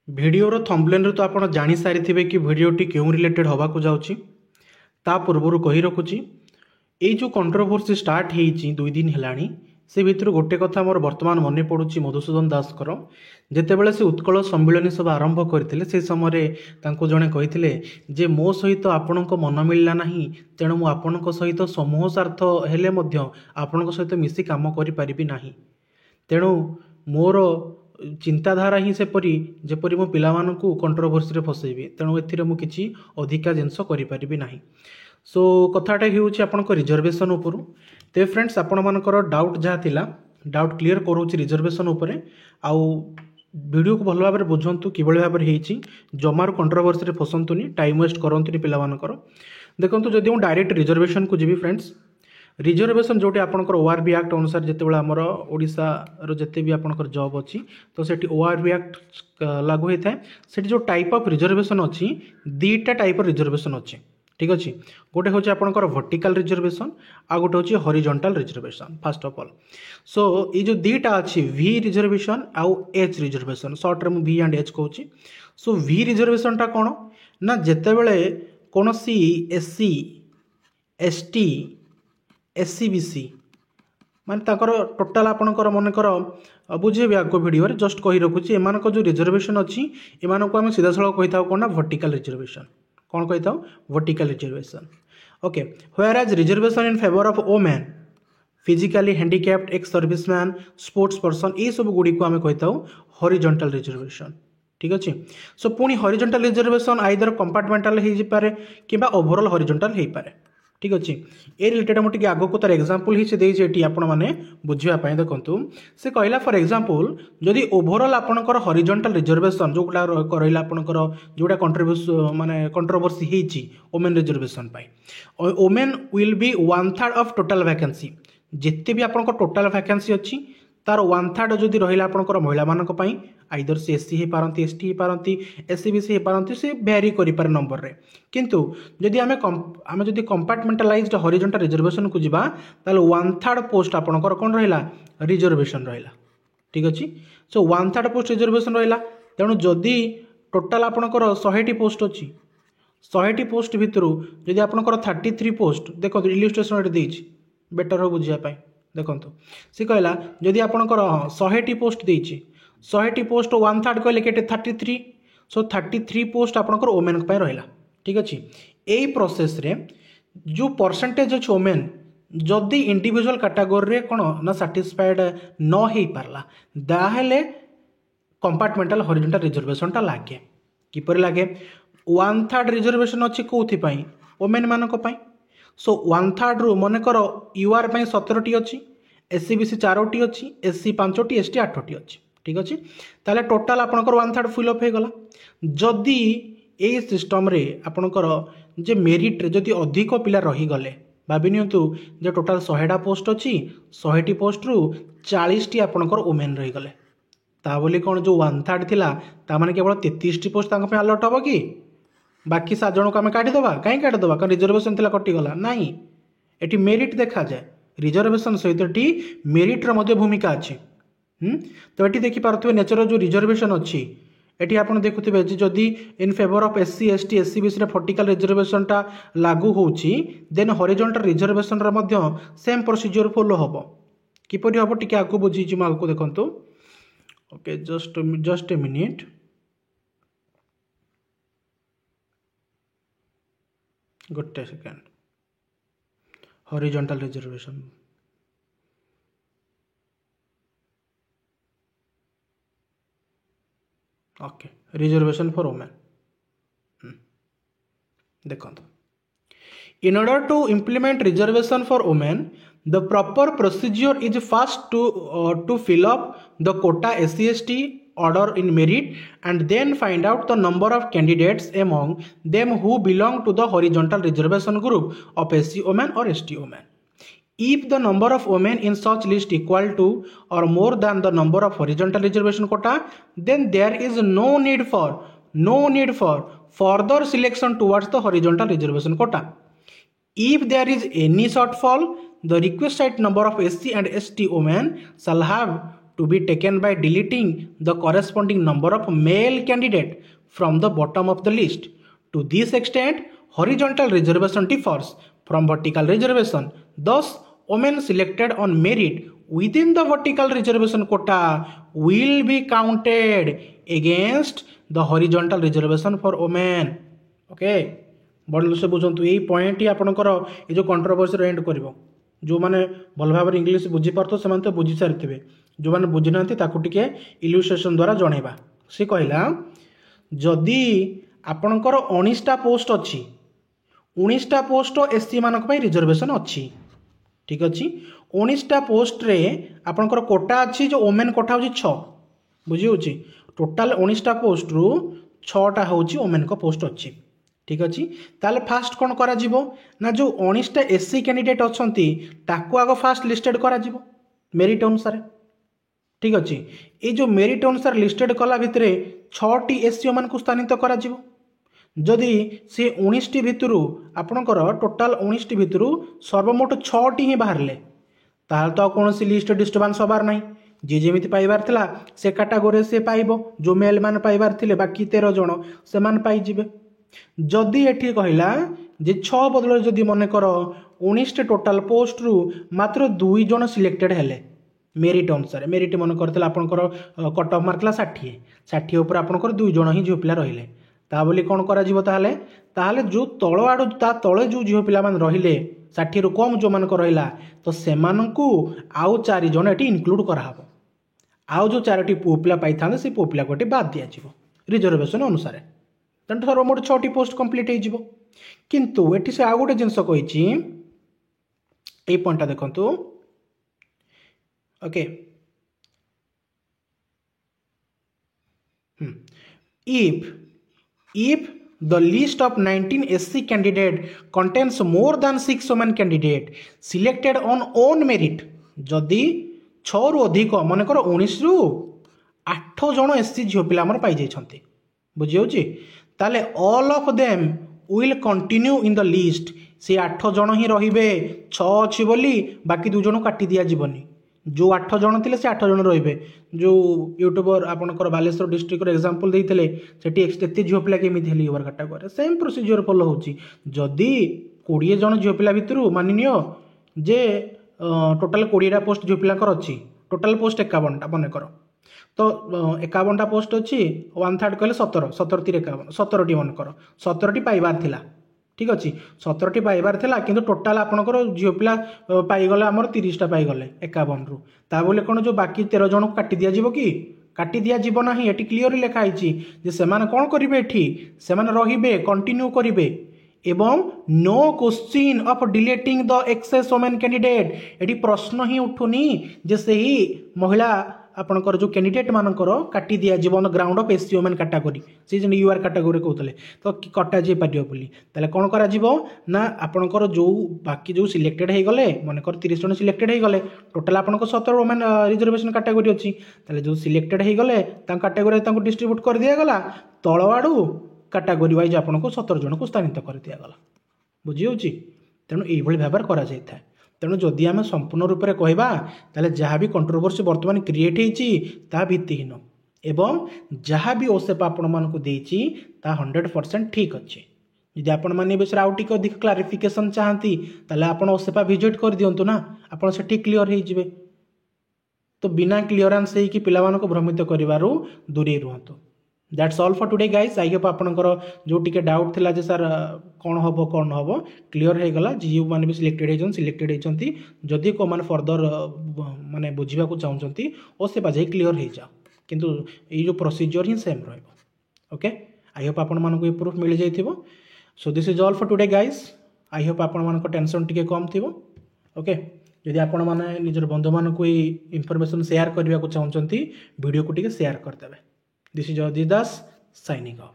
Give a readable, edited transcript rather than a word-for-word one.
भिडियोर thumbnail तो आप जानी सारी कि भिडियोटी क्यों रिलेटेड हवा को जाऊँगी ता पूर्व कही रखुची ये जो कंट्रोवर्सी स्टार्ट होती 2 दिन है से भितर गोटे कथा मोर वर्तमान मन पड़ुची मधुसूदन दासकर जितेबाला से उत्कल सम्मिलनी सब आरंभ करते से समय जड़े कही जे मो सहित आपण मन मिलला ना तेणु मु आपण सहित समूह स्वार्थ हेले आपण सहित मिसी काम करि ना तेणु मोर चिंताधारा ही सेपरी जेपरी मो पिलामानकु कंट्रोवर्सी फसैबी तेणु एथिरे मु किछि अधिका जिनस करि परिबी नाही। सो कथाटा होउछि आपनक रिजर्वेशन उपरु। ते फ्रेंड्स आपण मानकर डाउट जहा थिला डाउट क्लियर करूछि रिजर्वेशन उपरे आउ वीडियो को भल भाव में बुझंतु किभଳି भाव में होइछि जमार कंट्रोवर्सी रे फसंतुनी टाइम वेस्ट करंतुनी पिलामानकर। देखंतु जदि मु डायरेक्ट रिजर्वेशन को जीवी फ्रेंड्स रिजर्वेशन जोटी आपनकर ओआरबी एक्ट अनुसार जितेबाला आमर ओडिशार जिते भी आपनकर जॉब अच्छी तो सेठी ओआरबी एक्ट लागू होता है सेठी जो टाइप ऑफ रिजर्वेशन अच्छी दीटा टाइप ऑफ रिजर्वेशन अच्छी ठीक अच्छे गोटे हूँ आपनकर वर्टिकल रिजर्वेशन आ गोटे हूँ horizontal reservation first of all. So ये जो दीटा अच्छी वी रिजर्वेशन आउ एच रिजर्वेशन सर्ट रे वी एंड एच कहूँ। सो वी रिजर्वेशन टा कौन ना जितेबले कौन सी एससी एसटी एससी बीसी माने ताकर टोटाल आपणकर मनकर बुझेबे आगो वीडियो रे जस्ट कही रखुची एमान जो रिजर्वेशन अच्छी एमान को आम सीधा सड़क कही था कौन ना वर्टिकल रिजर्वेशन कौन कही था vertical reservation okay. Whereas reservation in favour of women physically handicapped ex serviceman sports person ये सब गुड़ी को आम कही था हॉरिजॉन्टल रिजर्वेशन ठीक अच्छे। सो पुणी हॉरिजॉन्टल रिजर्वेशन आइदर कंपार्टमेंटल हो पारे कि ओवरऑल हॉरिजॉन्टल हो पारे ठीक अच्छे। ए रिलेटेड मुझे आग को तार एग्जांपल ही से देती आपण मैंने बुझापी देखूँ से कहला फॉर एग्जांपल जदि ओवरऑल आपणकर हॉरिजॉन्टल रिजर्वेशन जो रहा आपणकर जोटा कंट्रोवर्सी माने कंट्रोवर्सी होती women reservation women will be 1/3 of total vacancy जिते भी आपंकर टोटाल वैकेंसी अच्छी तार 1/3 जदि रहा आपंकर महिला मानी आइदर सी एससी हो पारती एसटी हो पारती एससी बीसी हो पारती से भैरी करें नंबर रे किंतु जदि आम जदि कंपार्टमेंटालाइज्ड हॉरिजॉन्टल रिजर्वेशन को जीवा ताले 1/3 पोस्ट आपंकर कौन रहा रिजर्वेशन रहा ठीक अच्छे। सो 1/3 पोस्ट रिजर्वेशन रहा तेणु जदि टोटाल आपंकर 100टी पोस्ट अच्छी 100टी पोस्ट भितर जदि आपंकर 33 पोस्ट देखो इलिस्ट्रेशन देती बेटर हो बुझापी देखो सी कहला जदि आपंकर 100टी पोस्ट देती 100टी पोस्ट 1/3 कहले के 33 सो 33 पोस्ट आपंकर वोमेन रहा ठीक अच्छे। यही प्रोसेस रे जो परसेंटेज अच्छे वोमेन जदि इंडिविजुअल कैटेगोरी कौन ना साटिस्फाइड न हो पारला दाहेले कंपार्टमेंटल हॉरिजॉन्टल रिजर्वेशन टा लागे किपर लागे 1/3 रिजर्वेशन अच्छी कौन वोमेन मानक पई। सो 1/3 रु मनकर यूआर 17टी अच्छी एससी बीसी 4टी अच्छी एससी 5टी एसटी 8टी अच्छी ठीक अच्छे। ताले टोटाल आपंकर 1/3 फिलअप हो गला जदि यही सिस्टम रे आपंकर जे मेरिट रे जदि अधिक पिला रहीगले भाभी नियंतु जे टोटाल 100टा पोस्ट अच्छी 100टी पोस्ट रु 40टी आपंकर वोमेन रहीगले ता बोली कौन जो 1/3 थिला ता माने केवल 33टी पोस्ट अलॉट हम कि बाकी 7 जन को आम काटिदेवा कहीं काटिदेवा कारण रिजर्वेशन थिला कटिगला नाई एटी मेरिट देखा जाए रिजर्वेशन सहित मेरिट रो भूमिका अच्छी तो ये देखिपे नेचर जो रिजर्वेशन अच्छी एटी आप देखुवे जदि इन favour of SC ST SC BC vertical reservation टा लागू होची देन हॉरिजॉन्टल रिजर्वेशन रे सेम प्रोसीजर फॉलो हम किपरि हम टिके आगु बुझी आगु देखंतु ओके जस्ट ए मिनिट गोटे second horizontal reservation okay reservation for women देखो in order to implement reservation for women the proper procedure is first to fill up the quota SC ST order in merit and then find out the number of candidates among them who belong to the horizontal reservation group of SC women or ST women. If the number of women in such list equal to or more than the number of horizontal reservation quota, then there is no need for further selection towards the horizontal reservation quota. If there is any shortfall, the requisite number of SC and ST women shall have to be taken by deleting the corresponding number of male candidate from the bottom of the list. To this extent, horizontal reservation differs from vertical reservation. Thus, women selected on merit within the vertical reservation quota will be counted against the horizontal reservation for women. Okay, बड़ से बुझंतु यही point ही आपनकर ये जो controversy and करिवो जो माने भल भाव इंग्लीश बुझी पारतो से तो बुझी सारी जो मैंने बुझी ना टे इल्युस्ट्रेशन द्वारा जनइबा सी कहला जदि आपणकर 19टा पोस्ट अच्छी 19टा पोस्ट एससी मानक पई रिजर्वेशन अच्छी ठीक अच्छी 19टा पोस्ट रे आपणकर कोटा अच्छी जो ओमेन कोटा होची 6 बुझी होची टोटाल 19टा पोस्ट रु 6टा होची ओमेन को पोस्ट अच्छी ठीक अच्छी ताले फास्ट कौन करा जीवो ना जो 19टा एससी कैंडिडेट अच्छी ताको आग फास्ट लिस्टेड करा जीवो मेरिट अनुसार ठीक अच्छी ये जो मेरिट अनुसार लिस्टेड कला भितर 6टी एससी मान को स्थानित करा जीवो जदि से 19टी भितरु आपणकर टोटाल 19टी भितरु सर्वमोट 6टी ही बाहरले ताल तो कौन सी लिस्ट डिस्टर्बांस हबार नहीं जी जमी पाइबार थिला से कैटेगोरी से पाइबो जो मेल मान पाइबार थिले बाकी 13 जन से मान पाइजिबे जदि एठी कहला जे 6 बदल जदि मन कर 19 टोटाल पोस्ट रु मात्र 2 जन सिलेक्टेड हेले मेरिट अनुसार मेरिट मन करथिला आपनकर कट ऑफ मार्क 60 60 ऊपर आपनकर 2 जन ही झियो पिला रहिले ता बोली कोन करा जीवो ताहाले जो तळ आडू ता तळे जो झियो पिला मान रहिले 60 रु कम जो मान को रहिला तो सेमानंकु आउ 4 जन एठी इंक्लूड करा हबो आउ जो 4टी पुओ पिला पाई थांदे से पुओ पिला कोटी बाद दिया जीवो रिजर्वेशन अनुसार तेणु सर्वमोट 6टी पोस्ट कंप्लीट हो किंतु एटी से आउ गोटे जिनस कही ये पॉइंटा देखंतु okay if the list of 19 SC candidate contains more than 6 women candidate selected on own merit जदि 6 रु अधिक मनकर 19 रु 8 जन एससी झियो पिला हमर पाई जाइछन्ते बुझी होची ताले all of them will continue in the list से 8 जन ही रहिबे 6 अछि बोली बाकी 2 जन काटी दिया जीवनी जो 8 जन थिले से 8 जन रहिबे जो यूट्यूबर आपनकर बालेश्वर डिस्ट्रिक्ट एग्जांपल देइथिले सेठी एक्सटेति झियो पिला केमिति हेली over category same procedure follow होची जदि 20 जन झियो पिला भितरु मानिनियो जे टोटल 20टा पोस्ट झियो पिला कर अछि टोटल पोस्ट 51टा बने कर तो 51टा पोस्ट अच्छी 1/3 कहले 17 तिर 51 17टी मन कर 17टी पाइबार थिला ठीक अच्छी 17टी पाइबार थिला किंतु टोटाल आपनकर झियो पिला पाइगले हमर 30टा पाइगले 51 रु ता बोले कोन जो बाकी 13 जन को काटी दिया जीवो कि काटी दिया जीवो नाही एटी क्लियर लिखा आइछि जे सेमान कोन करिवे एठी सेमान रहिबे कंटिन्यू करिवे एवं no question of deleting the excess women candidate एटी प्रश्न ही उठुनी जे सही महिला आपनकर जो कैंडिडेट मानकर काटी दिया जीवन ground of SC women category से जन यूआर कैटेगरी कहते तो कटा जाई पारियो बोली ताले कोन करा जीवो ना आपनकर जो बाकी जो सिलेक्टेड हे गले मानकर 30 जन सिलेक्टेड हे गले टोटल आपनकर 17 वुमेन रिजर्वेशन कैटेगरी अछि ताले जो सिलेक्टेड हे गले ता कैटेगरी तांको डिस्ट्रीब्यूट कर दिया गला तळ आडू कैटेगरी वाइज आपनको 17 जन को स्थानित कर दिया गला बुझी होची तेनु एई भली भाबर करा जाय था तेणु जदि आम संपूर्ण रूप से कहवा ताले जहाँ भी कंट्रोवर्सी बर्तमान क्रिएट होती भित्तिहीन एवं जहाँ भी ओसेप आपण मानक देछि ता 100% ठीक अच्छे यदि आपण माने विषय आउ टिके अधिक क्लारिफिकेशन चाहती ताले आपण ओसेपा विजिट कर दियंतु ना आपण सेठी क्लियर हो जिवे तो बिना क्लियरेंस है कि पिला मानको भ्रमित करिवारु दूरी रुहंतु that's all for today guys I hope आपनकर जो टिके डाउट थिला जे सर कौन हबो कौन हबो क्लियर हे गला जीव माने भी सिलेक्टेड हेचंती जदि को माने फर्दर माने बुझिबा को चाहउचंती ओ से बाजे क्लियर हे जाओ किंतु ए जो प्रोसीजर ही सेम रहबो ओके आई होप आपन मानको ये प्रूफ मिल जाइथिबो so this is all for today guys I hope आपन मानको टेंशन टिके कम थिबो ओके यदि आपण माने निजर बंधु मानको ये इंफॉर्मेशन शेयर करबा को चाहउचंती वीडियो को टिके शेयर कर देबे This is Jyoti Das signing off.